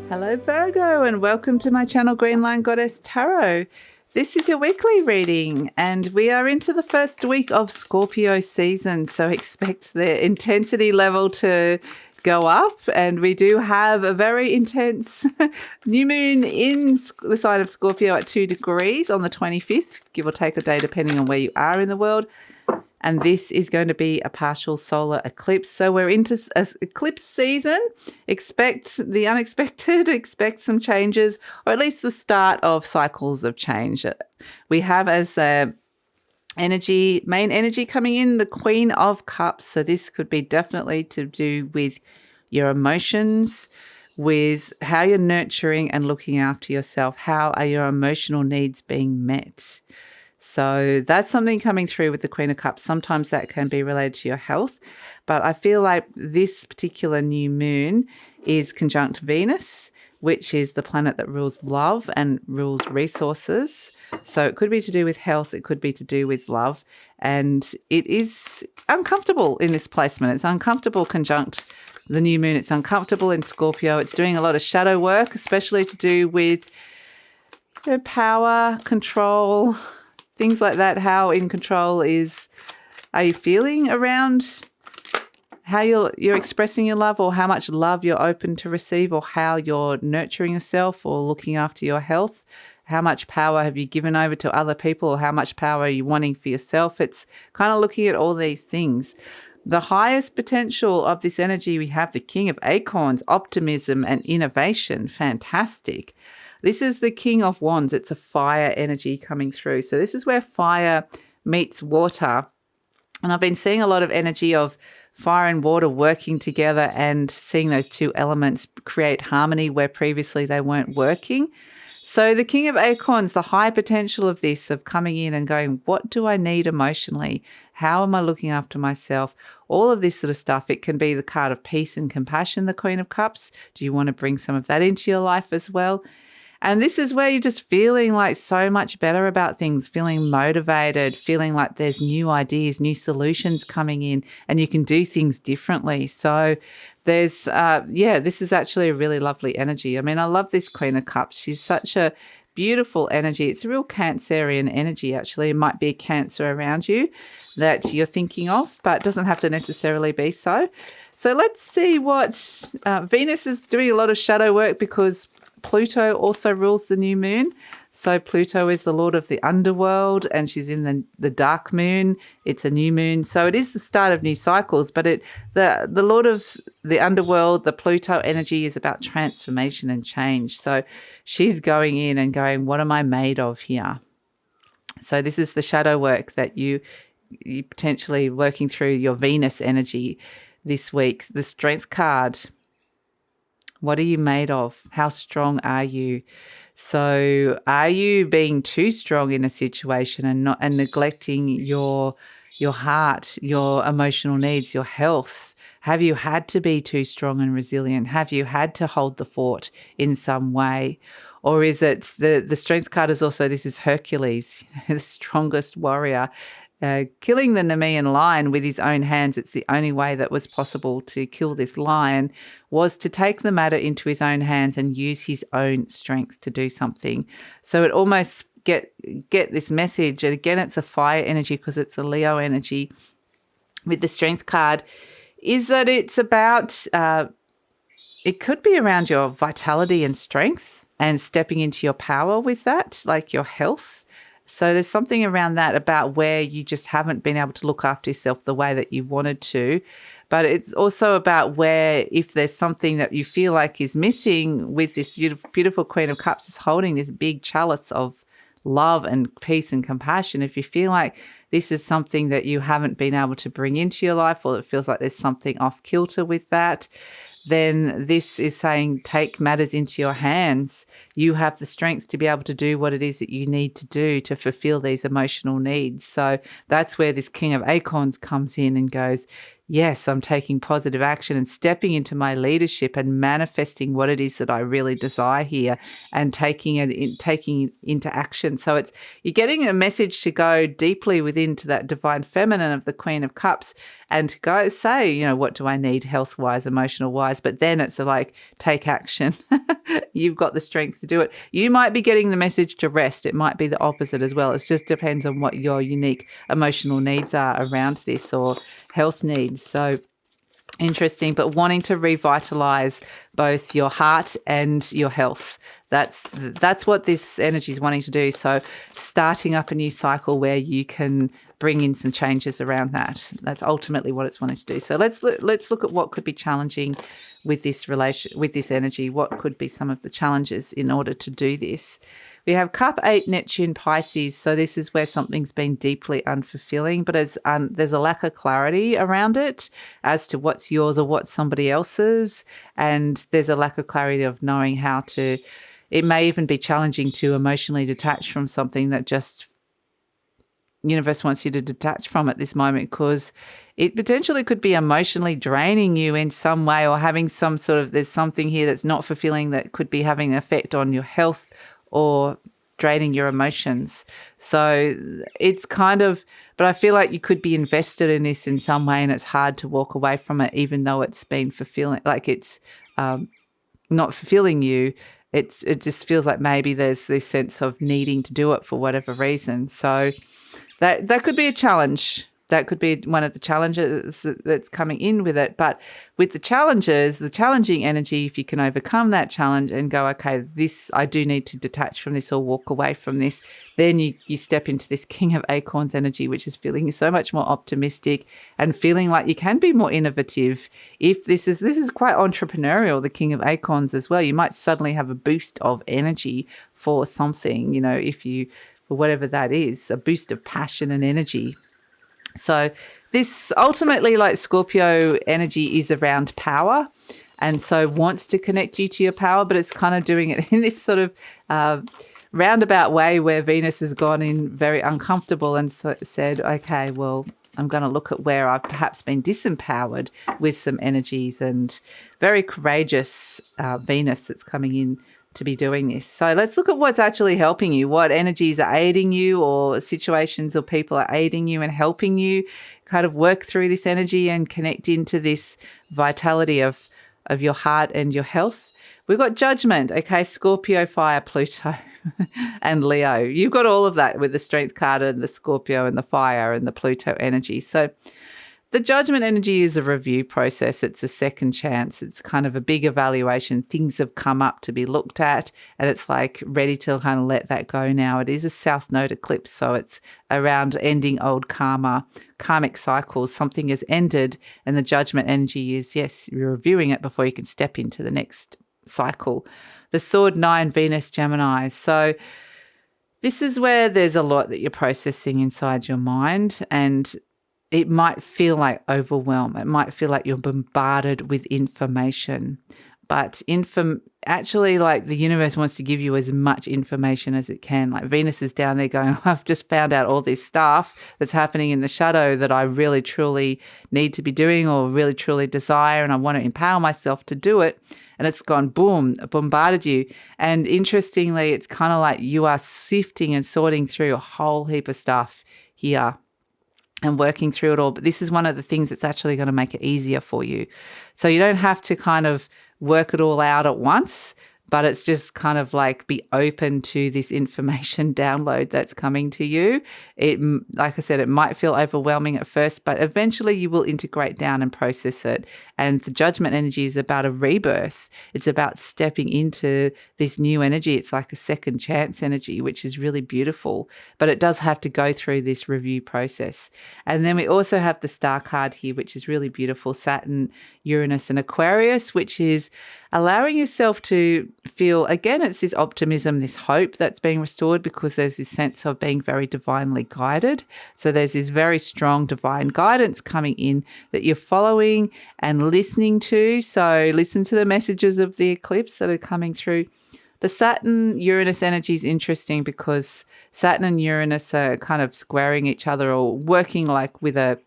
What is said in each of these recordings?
Hello Virgo, and welcome to my channel Green Line Goddess Tarot. This is your weekly reading and we are into the first week of Scorpio season, so expect the intensity level to go up, and we do have a very intense new moon in the sign of Scorpio at 2 degrees on the 25th, give or take a day depending on where you are in the world. And this is going to be a partial solar eclipse. So we're into eclipse season. Expect the unexpected, expect some changes, or at least the start of cycles of change. We have as main energy coming in, the Queen of Cups. So this could be definitely to do with your emotions, with how you're nurturing and looking after yourself. How are your emotional needs being met? So that's something coming through with the Queen of Cups. Sometimes that can be related to your health, but I feel like this particular new moon is conjunct Venus, which is the planet that rules love and rules resources. So it could be to do with health, it could be to do with love, and it is uncomfortable in this placement. It's uncomfortable conjunct the new moon. It's uncomfortable in Scorpio. It's doing a lot of shadow work, especially to do with power, control, things like that. How in control are you feeling around how you're expressing your love, or how much love you're open to receive, or how you're nurturing yourself or looking after your health? How much power have you given over to other people, or how much power are you wanting for yourself? It's kind of looking at all these things. The highest potential of this energy, we have the King of Acorns, optimism and innovation. Fantastic. This is the King of Wands. It's a fire energy coming through. So this is where fire meets water. And I've been seeing a lot of energy of fire and water working together and seeing those two elements create harmony where previously they weren't working. So the King of Acorns, the high potential of this, of coming in and going, what do I need emotionally? How am I looking after myself? All of this sort of stuff. It can be the card of peace and compassion, the Queen of Cups. Do you want to bring some of that into your life as well? And this is where you're just feeling like so much better about things, feeling motivated, feeling like there's new ideas, new solutions coming in, and you can do things differently. So there's, this is actually a really lovely energy. I mean, I love this Queen of Cups. She's such a beautiful energy. It's a real Cancerian energy, actually. It might be a Cancer around you that you're thinking of, but it doesn't have to necessarily be so. So let's see what Venus is doing. A lot of shadow work because Pluto also rules the new moon. So Pluto is the lord of the underworld, and she's in the dark moon. It's a new moon. So it is the start of new cycles, but the lord of the underworld, the Pluto energy, is about transformation and change. So she's going in and going, what am I made of here? So this is the shadow work that you potentially working through your Venus energy this week. The Strength card. What are you made of? How strong are you? So are you being too strong in a situation and neglecting your heart, your emotional needs, your health? Have you had to be too strong and resilient? Have you had to hold the fort in some way? Or is it the Strength card is also, this is Hercules, the strongest warrior, killing the Nemean lion with his own hands. It's the only way that was possible to kill this lion, was to take the matter into his own hands and use his own strength to do something. So it almost get this message. And again, it's a fire energy because it's a Leo energy with the Strength card, is that it's about, it could be around your vitality and strength and stepping into your power with that, like your health. So there's something around that about where you just haven't been able to look after yourself the way that you wanted to. But it's also about where, if there's something that you feel like is missing with this beautiful Queen of Cups is holding this big chalice of love and peace and compassion. If you feel like this is something that you haven't been able to bring into your life, or it feels like there's something off kilter with that, then this is saying take matters into your hands. You have the strength to be able to do what it is that you need to do to fulfill these emotional needs. So that's where this King of Acorns comes in and goes, yes, I'm taking positive action and stepping into my leadership and manifesting what it is that I really desire here and taking it into action. So you're getting a message to go deeply within to that divine feminine of the Queen of Cups and to go say, what do I need health-wise, emotional-wise? But then it's like, take action. You've got the strength to do it. You might be getting the message to rest. It might be the opposite as well. It just depends on what your unique emotional needs are around this or health needs. So interesting, but wanting to revitalize both your heart and your health. That's what this energy is wanting to do. So starting up a new cycle where you can bring in some changes around that. That's ultimately what it's wanting to do. So let's look at what could be challenging with this energy. What could be some of the challenges in order to do this? We have Cup 8, Neptune, Pisces. So this is where something's been deeply unfulfilling, but there's a lack of clarity around it as to what's yours or what's somebody else's. And there's a lack of clarity of knowing how to, it may even be challenging to emotionally detach from something that just universe wants you to detach from at this moment, because it potentially could be emotionally draining you in some way or having some sort of, there's something here that's not fulfilling that could be having an effect on your health or draining your emotions. So it's kind of, but I feel like you could be invested in this in some way and it's hard to walk away from it, even though it's been fulfilling, like it's not fulfilling you. It just feels like maybe there's this sense of needing to do it for whatever reason. So that could be a challenge. That could be one of the challenges that's coming in with it. But with the challenges, the challenging energy, if you can overcome that challenge and go, okay, I do need to detach from this or walk away from this, then you step into this King of Acorns energy, which is feeling so much more optimistic and feeling like you can be more innovative. If this is quite entrepreneurial, the King of Acorns as well. You might suddenly have a boost of energy for something, for whatever that is, a boost of passion and energy. So this ultimately, like Scorpio energy, is around power, and so wants to connect you to your power, but it's kind of doing it in this sort of roundabout way where Venus has gone in very uncomfortable and said, okay, well, I'm going to look at where I've perhaps been disempowered with some energies, and very courageous Venus that's coming in to be doing this. So let's look at what's actually helping you, what energies are aiding you, or situations or people are aiding you and helping you kind of work through this energy and connect into this vitality of your heart and your health. We've got Judgment, okay, Scorpio, Fire, Pluto and Leo. You've got all of that with the Strength card and the Scorpio and the Fire and the Pluto energy. So the Judgment energy is a review process. It's a second chance. It's kind of a big evaluation. Things have come up to be looked at, and it's like ready to kind of let that go now. It is a South Node eclipse, so it's around ending old karmic cycles. Something has ended, and the Judgment energy is, yes, you're reviewing it before you can step into the next cycle. The Sword 9, Venus, Gemini. So this is where there's a lot that you're processing inside your mind, and it might feel like overwhelm. It might feel like you're bombarded with information, but actually, like, the universe wants to give you as much information as it can. Like, Venus is down there going, I've just found out all this stuff that's happening in the shadow that I really truly need to be doing or really truly desire, and I want to empower myself to do it. And it's gone, boom, bombarded you. And interestingly, it's kind of like you are sifting and sorting through a whole heap of stuff here and working through it all. But this is one of the things that's actually going to make it easier for you. So you don't have to kind of work it all out at once, but it's just kind of like be open to this information download that's coming to you. It, like I said, it might feel overwhelming at first, but eventually you will integrate down and process it. And the Judgment energy is about a rebirth. It's about stepping into this new energy. It's like a second chance energy, which is really beautiful, but it does have to go through this review process. And then we also have the star card here, which is really beautiful, Saturn, Uranus and Aquarius, which is allowing yourself to feel, again, it's this optimism, this hope that's being restored, because there's this sense of being very divinely guided. So there's this very strong divine guidance coming in that you're following and listening to. So listen to the messages of the eclipse that are coming through. The Saturn-Uranus energy is interesting because Saturn and Uranus are kind of squaring each other or working like with a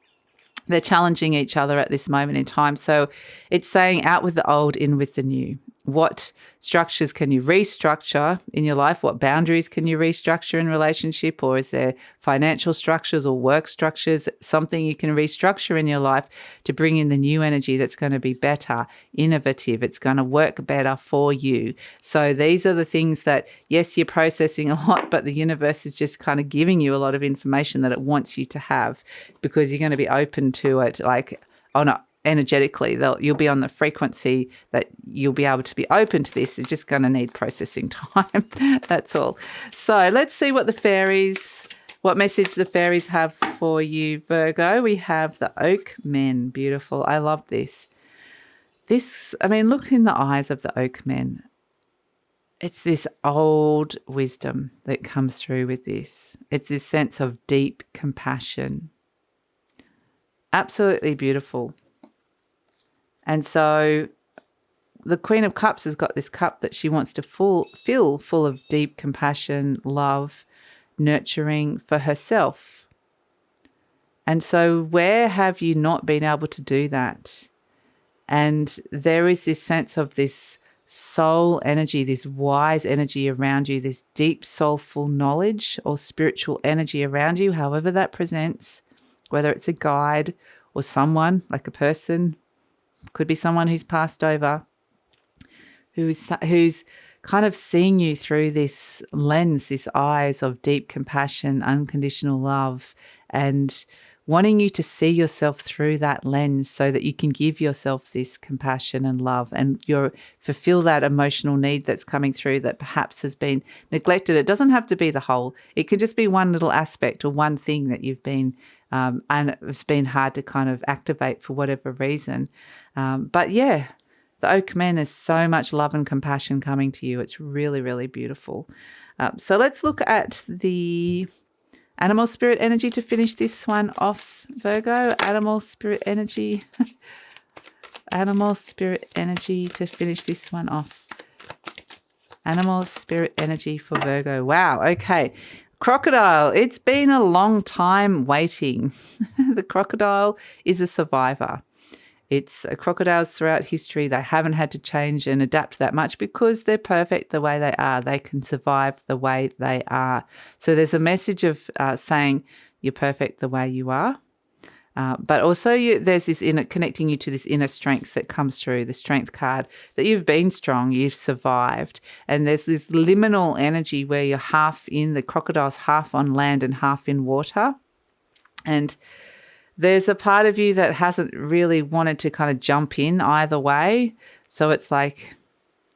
they're challenging each other at this moment in time. So it's saying out with the old, in with the new. What structures can you restructure in your life? What boundaries can you restructure in relationship? Or is there financial structures or work structures, something you can restructure in your life to bring in the new energy that's going to be better, innovative, it's going to work better for you. So these are the things that, yes, you're processing a lot, but the universe is just kind of giving you a lot of information that it wants you to have, because you're going to be open to it, like on a energetically, you'll be on the frequency that you'll be able to be open to this. It's just going to need processing time. That's all. So let's see what message the fairies have for you, Virgo. We have the Oak Men. Beautiful. I love this. Look in the eyes of the Oak Men. It's this old wisdom that comes through with this. It's this sense of deep compassion. Absolutely beautiful. And so the Queen of Cups has got this cup that she wants to fill full of deep compassion, love, nurturing for herself. And so where have you not been able to do that? And there is this sense of this soul energy, this wise energy around you, this deep soulful knowledge or spiritual energy around you, however that presents, whether it's a guide or someone, like a person, could be someone who's passed over, who's kind of seeing you through this lens, this eyes of deep compassion, unconditional love, and wanting you to see yourself through that lens so that you can give yourself this compassion and love and fulfill that emotional need that's coming through that perhaps has been neglected. It doesn't have to be the whole. It could just be one little aspect or one thing that you've been and it's been hard to kind of activate for whatever reason. But yeah, the Oak Men is so much love and compassion coming to you. It's really, really beautiful. So let's look at the animal spirit energy to finish this one off, Virgo. Animal spirit energy. Animal spirit energy to finish this one off. Animal spirit energy for Virgo. Wow. Okay. Crocodile. It's been a long time waiting. The crocodile is a survivor. It's crocodiles throughout history. They haven't had to change and adapt that much because they're perfect the way they are. They can survive the way they are. So there's a message of saying you're perfect the way you are. But also there's this connecting you to this inner strength that comes through, the strength card, that you've been strong, you've survived. And there's this liminal energy where you're half in, the crocodile's half on land and half in water. And there's a part of you that hasn't really wanted to kind of jump in either way. So it's like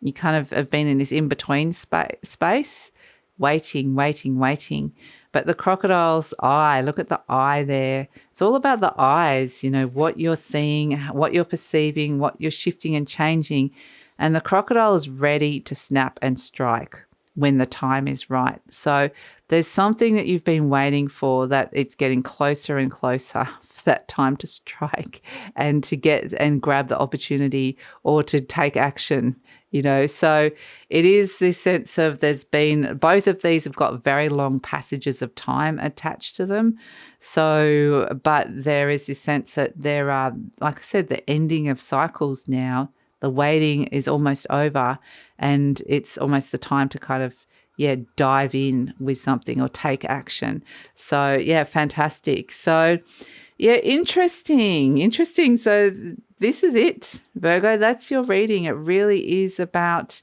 you kind of have been in this in-between space, waiting. But the crocodile's eye, look at the eye there. It's all about the eyes, what you're seeing, what you're perceiving, what you're shifting and changing. And the crocodile is ready to snap and strike when the time is right. So there's something that you've been waiting for, that it's getting closer and closer for that time to strike and to get and grab the opportunity or to take action, So it is this sense of both of these have got very long passages of time attached to them. So, but there is this sense that there are, like I said, the ending of cycles now. The waiting is almost over and it's almost the time to kind of, dive in with something or take action. So, fantastic. So, interesting. So this is it, Virgo. That's your reading. It really is about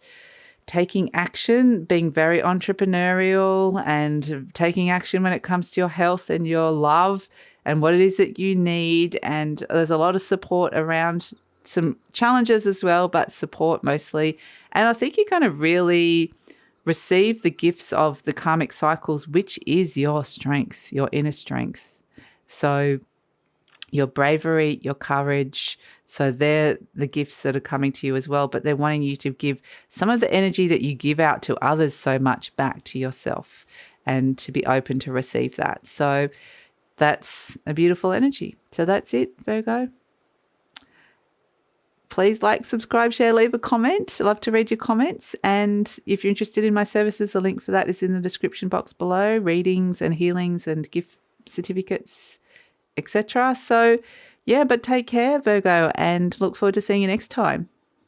taking action, being very entrepreneurial and taking action when it comes to your health and your love and what it is that you need. And there's a lot of support around, some challenges as well, but support mostly. And I think you're going to really receive the gifts of the karmic cycles, which is your strength, your inner strength. So your bravery, your courage. So they're the gifts that are coming to you as well, but they're wanting you to give some of the energy that you give out to others so much back to yourself and to be open to receive that. So that's a beautiful energy. So that's it, Virgo. Please like, subscribe, share, leave a comment. I love to read your comments. And if you're interested in my services, the link for that is in the description box below. Readings and healings and gift certificates, etc. So Yeah, but take care, Virgo, and look forward to seeing you next time.